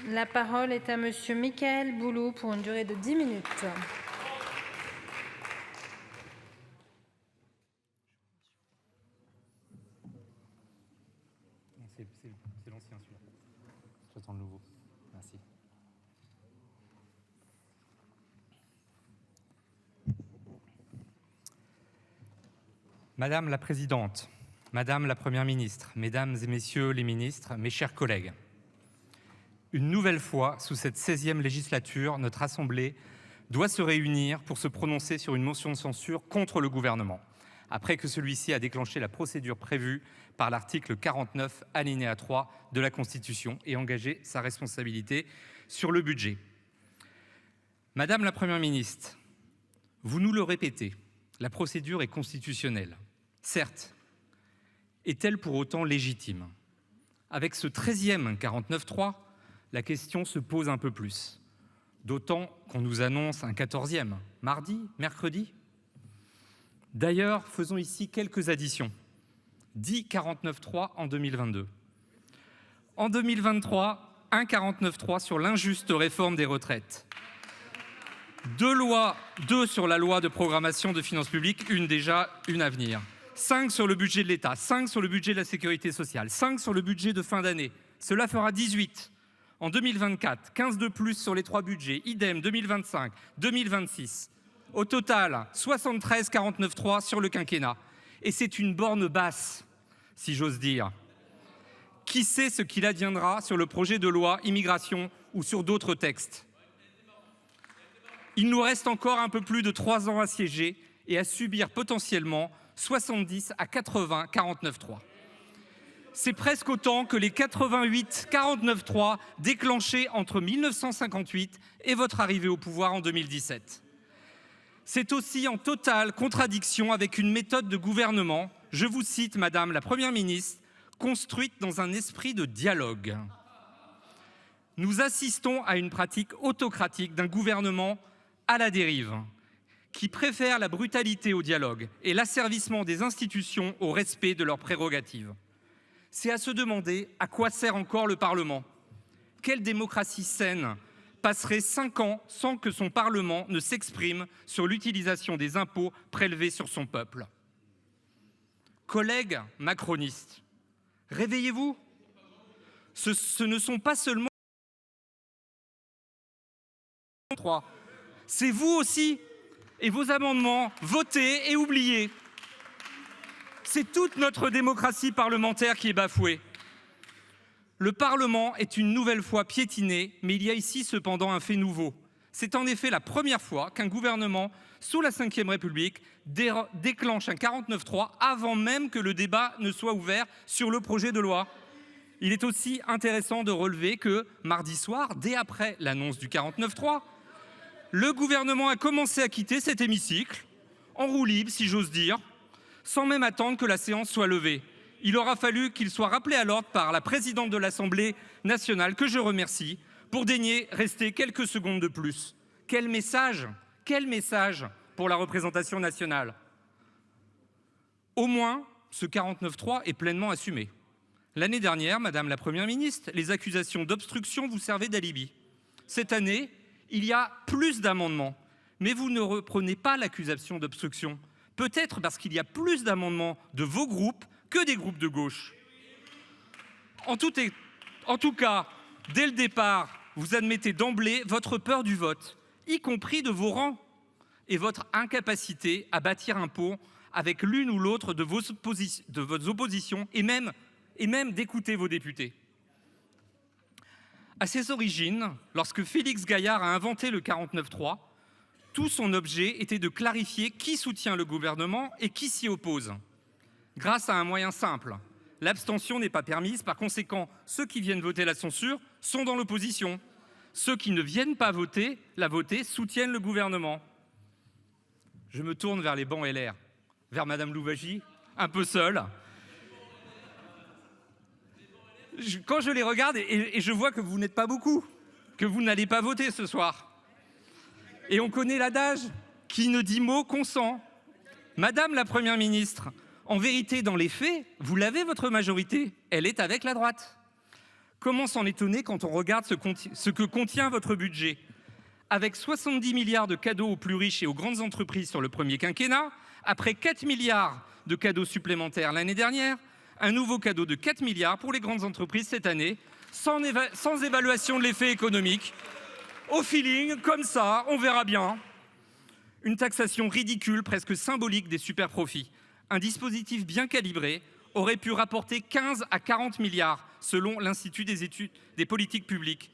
La parole est à Monsieur Mickaël Boulou pour une durée de 10 minutes. C'est l'ancien celui-là. J'attends le nouveau. Merci. Madame la Présidente, Madame la Première ministre, Mesdames et Messieurs les ministres, mes chers collègues, une nouvelle fois, sous cette 16e législature, notre Assemblée doit se réunir pour se prononcer sur une motion de censure contre le gouvernement, après que celui-ci a déclenché la procédure prévue par l'article 49, alinéa 3 de la Constitution et engagé sa responsabilité sur le budget. Madame la Première ministre, vous nous le répétez, la procédure est constitutionnelle. Certes, est-elle pour autant légitime? Avec ce 13e 49.3, la question se pose un peu plus. D'autant qu'on nous annonce un 14e, mardi, mercredi. D'ailleurs, faisons ici quelques additions. 10 49.3 en 2022. En 2023, un 49.3 sur l'injuste réforme des retraites. Deux sur la loi de programmation de finances publiques, une déjà, une à venir. 5 sur le budget de l'État, 5 sur le budget de la sécurité sociale, 5 sur le budget de fin d'année. Cela fera 18. En 2024, 15 de plus sur les 3 budgets, idem 2025, 2026. Au total, 73 49.3 sur le quinquennat. Et c'est une borne basse, si j'ose dire. Qui sait ce qu'il adviendra sur le projet de loi immigration ou sur d'autres textes? Il nous reste encore un peu plus de 3 ans à siéger et à subir potentiellement 70 à 80 49.3. C'est presque autant que les 88 49.3 déclenchés entre 1958 et votre arrivée au pouvoir en 2017. C'est aussi en totale contradiction avec une méthode de gouvernement, je vous cite Madame la Première ministre, construite dans un esprit de dialogue. Nous assistons à une pratique autocratique d'un gouvernement à la dérive, qui préfère la brutalité au dialogue et l'asservissement des institutions au respect de leurs prérogatives. C'est à se demander à quoi sert encore le Parlement. Quelle démocratie saine passerait 5 ans sans que son Parlement ne s'exprime sur l'utilisation des impôts prélevés sur son peuple? Collègues macronistes, réveillez-vous. Ce ne sont pas seulement 3, c'est vous aussi et vos amendements votés et oubliés. C'est toute notre démocratie parlementaire qui est bafouée. Le Parlement est une nouvelle fois piétiné, mais il y a ici cependant un fait nouveau. C'est en effet la première fois qu'un gouvernement, sous la Ve République, déclenche un 49.3 avant même que le débat ne soit ouvert sur le projet de loi. Il est aussi intéressant de relever que, mardi soir, dès après l'annonce du 49.3, le gouvernement a commencé à quitter cet hémicycle, en roue libre si j'ose dire, sans même attendre que la séance soit levée. Il aura fallu qu'il soit rappelé à l'ordre par la présidente de l'Assemblée nationale, que je remercie, pour daigner rester quelques secondes de plus. Quel message pour la représentation nationale. Au moins, ce 49.3 est pleinement assumé. L'année dernière, Madame la Première ministre, les accusations d'obstruction vous servaient d'alibi. Cette année, il y a plus d'amendements, mais vous ne reprenez pas l'accusation d'obstruction. Peut-être parce qu'il y a plus d'amendements de vos groupes que des groupes de gauche. En tout cas, dès le départ, vous admettez d'emblée votre peur du vote, y compris de vos rangs, et votre incapacité à bâtir un pont avec l'une ou l'autre de vos oppositions, et même d'écouter vos députés. À ses origines, lorsque Félix Gaillard a inventé le 49.3, tout son objet était de clarifier qui soutient le gouvernement et qui s'y oppose. Grâce à un moyen simple, l'abstention n'est pas permise, par conséquent, ceux qui viennent voter la censure sont dans l'opposition. Ceux qui ne viennent pas la voter soutiennent le gouvernement. Je me tourne vers les bancs LR, vers Madame Louwagie, un peu seule. Quand je les regarde et je vois que vous n'êtes pas beaucoup, que vous n'allez pas voter ce soir. Et on connaît l'adage, qui ne dit mot consent. Madame la Première ministre, en vérité, dans les faits, vous l'avez votre majorité, elle est avec la droite. Comment s'en étonner quand on regarde ce que contient votre budget? Avec 70 milliards de cadeaux aux plus riches et aux grandes entreprises sur le premier quinquennat, après 4 milliards de cadeaux supplémentaires l'année dernière, un nouveau cadeau de 4 milliards pour les grandes entreprises cette année, sans évaluation de l'effet économique. Au feeling, comme ça, on verra bien. Une taxation ridicule, presque symbolique des superprofits. Un dispositif bien calibré aurait pu rapporter 15 à 40 milliards, selon l'Institut des études des politiques publiques.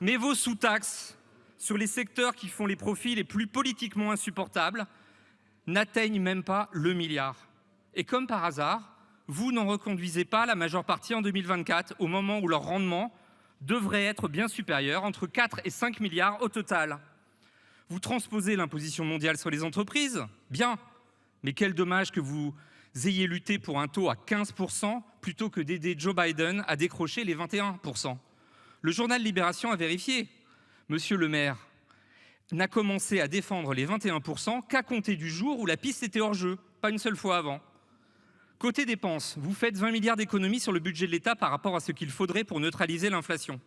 Mais vos sous-taxes sur les secteurs qui font les profits les plus politiquement insupportables n'atteignent même pas le milliard. Et comme par hasard, vous n'en reconduisez pas la majeure partie en 2024, au moment où leur rendement devrait être bien supérieur, entre 4 et 5 milliards au total. Vous transposez l'imposition mondiale sur les entreprises, bien, mais quel dommage que vous ayez lutté pour un taux à 15% plutôt que d'aider Joe Biden à décrocher les 21%. Le journal Libération a vérifié. Monsieur le maire n'a commencé à défendre les 21% qu'à compter du jour où la piste était hors jeu, pas une seule fois avant. Côté dépenses, vous faites 20 milliards d'économies sur le budget de l'État par rapport à ce qu'il faudrait pour neutraliser l'inflation.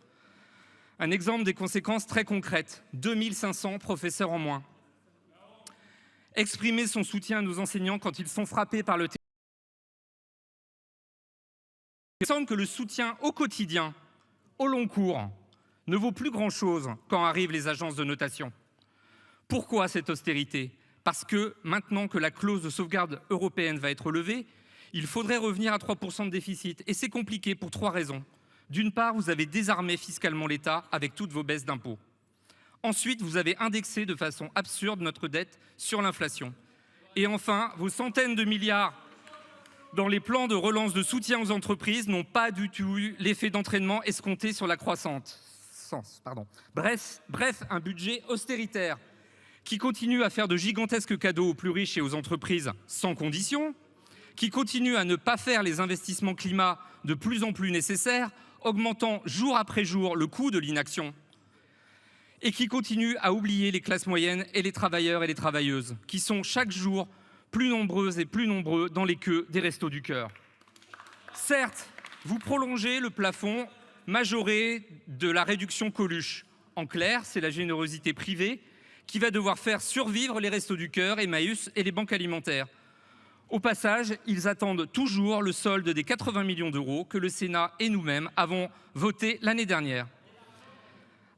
Un exemple des conséquences très concrètes, 2500 professeurs en moins. Exprimer son soutien à nos enseignants quand ils sont frappés par le terrorisme. Il semble que le soutien au quotidien, au long cours, ne vaut plus grand-chose quand arrivent les agences de notation. Pourquoi cette austérité? Parce que maintenant que la clause de sauvegarde européenne va être levée, il faudrait revenir à 3% de déficit. Et c'est compliqué pour 3 raisons. D'une part, vous avez désarmé fiscalement l'État avec toutes vos baisses d'impôts. Ensuite, vous avez indexé de façon absurde notre dette sur l'inflation. Et enfin, vos centaines de milliards dans les plans de relance de soutien aux entreprises n'ont pas du tout eu l'effet d'entraînement escompté sur la croissance. Bref, un budget austéritaire qui continue à faire de gigantesques cadeaux aux plus riches et aux entreprises sans condition, qui continue à ne pas faire les investissements climat de plus en plus nécessaires, augmentant jour après jour le coût de l'inaction, et qui continue à oublier les classes moyennes et les travailleurs et les travailleuses, qui sont chaque jour plus nombreuses et plus nombreux dans les queues des Restos du Cœur. Certes, vous prolongez le plafond majoré de la réduction Coluche. En clair, c'est la générosité privée qui va devoir faire survivre les Restos du Cœur, Emmaüs et les banques alimentaires. Au passage, ils attendent toujours le solde des 80 millions d'euros que le Sénat et nous-mêmes avons votés l'année dernière.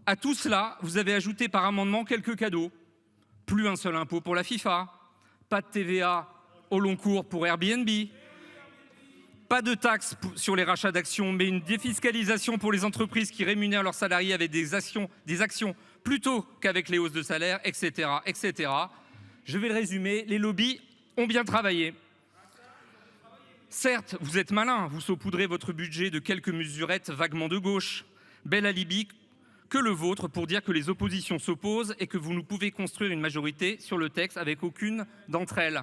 À tout cela, vous avez ajouté par amendement quelques cadeaux. Plus un seul impôt pour la FIFA, pas de TVA au long cours pour Airbnb, pas de taxe sur les rachats d'actions, mais une défiscalisation pour les entreprises qui rémunèrent leurs salariés avec des actions plutôt qu'avec les hausses de salaire, etc., etc. Je vais le résumer, les lobbies ont bien travaillé. Certes, vous êtes malin, vous saupoudrez votre budget de quelques mesurettes vaguement de gauche. Bel alibi que le vôtre pour dire que les oppositions s'opposent et que vous ne pouvez construire une majorité sur le texte avec aucune d'entre elles.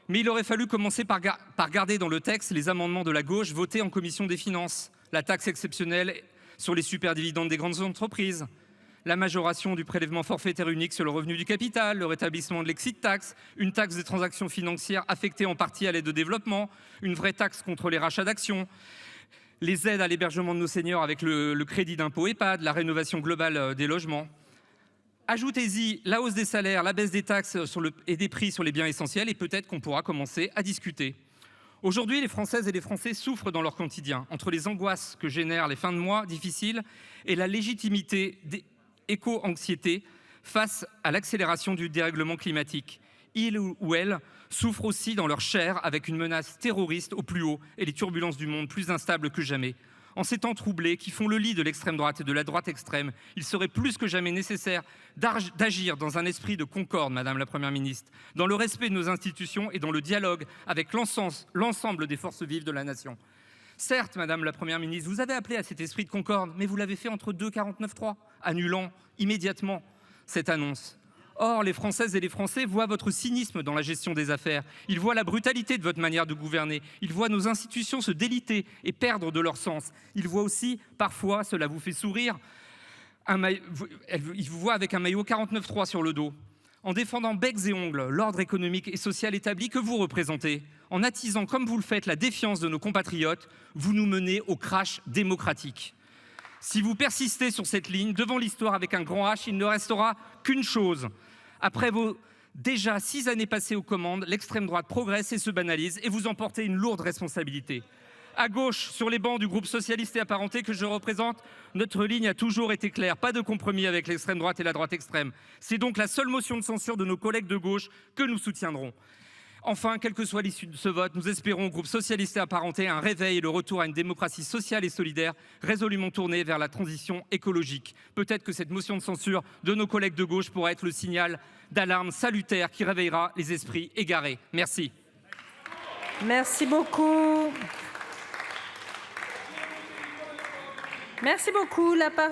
Mais il aurait fallu commencer par garder dans le texte les amendements de la gauche votés en commission des finances. La taxe exceptionnelle sur les superdividendes des grandes entreprises, la majoration du prélèvement forfaitaire unique sur le revenu du capital, le rétablissement de l'exit tax, une taxe des transactions financières affectée en partie à l'aide au développement, une vraie taxe contre les rachats d'actions, les aides à l'hébergement de nos seniors avec le crédit d'impôt EHPAD, la rénovation globale des logements. Ajoutez-y la hausse des salaires, la baisse des taxes et des prix sur les biens essentiels et peut-être qu'on pourra commencer à discuter. Aujourd'hui, les Françaises et les Français souffrent dans leur quotidien, entre les angoisses que génèrent les fins de mois difficiles et la légitimité des éco-anxiété face à l'accélération du dérèglement climatique. Ils ou elles souffrent aussi dans leur chair avec une menace terroriste au plus haut et les turbulences du monde plus instables que jamais. En ces temps troublés qui font le lit de l'extrême droite et de la droite extrême, il serait plus que jamais nécessaire d'agir dans un esprit de concorde, Madame la Première ministre, dans le respect de nos institutions et dans le dialogue avec l'ensemble des forces vives de la nation. Certes, Madame la Première ministre, vous avez appelé à cet esprit de concorde, mais vous l'avez fait entre 2,49.3, annulant immédiatement cette annonce. Or, les Françaises et les Français voient votre cynisme dans la gestion des affaires. Ils voient la brutalité de votre manière de gouverner. Ils voient nos institutions se déliter et perdre de leur sens. Ils voient aussi, parfois, cela vous fait sourire, ils vous voient avec un maillot 49.3 sur le dos. en défendant becs et ongles l'ordre économique et social établi que vous représentez, en attisant comme vous le faites la défiance de nos compatriotes, vous nous menez au crash démocratique. Si vous persistez sur cette ligne, devant l'histoire avec un grand H, il ne restera qu'une chose. Après vos déjà 6 années passées aux commandes, l'extrême droite progresse et se banalise, et vous en portez une lourde responsabilité. À gauche, sur les bancs du groupe socialiste et apparenté que je représente, notre ligne a toujours été claire. Pas de compromis avec l'extrême droite et la droite extrême. C'est donc la seule motion de censure de nos collègues de gauche que nous soutiendrons. Enfin, quelle que soit l'issue de ce vote, nous espérons au groupe socialiste et apparenté un réveil et le retour à une démocratie sociale et solidaire, résolument tournée vers la transition écologique. Peut-être que cette motion de censure de nos collègues de gauche pourra être le signal d'alarme salutaire qui réveillera les esprits égarés. Merci. Merci beaucoup. Merci beaucoup. La parole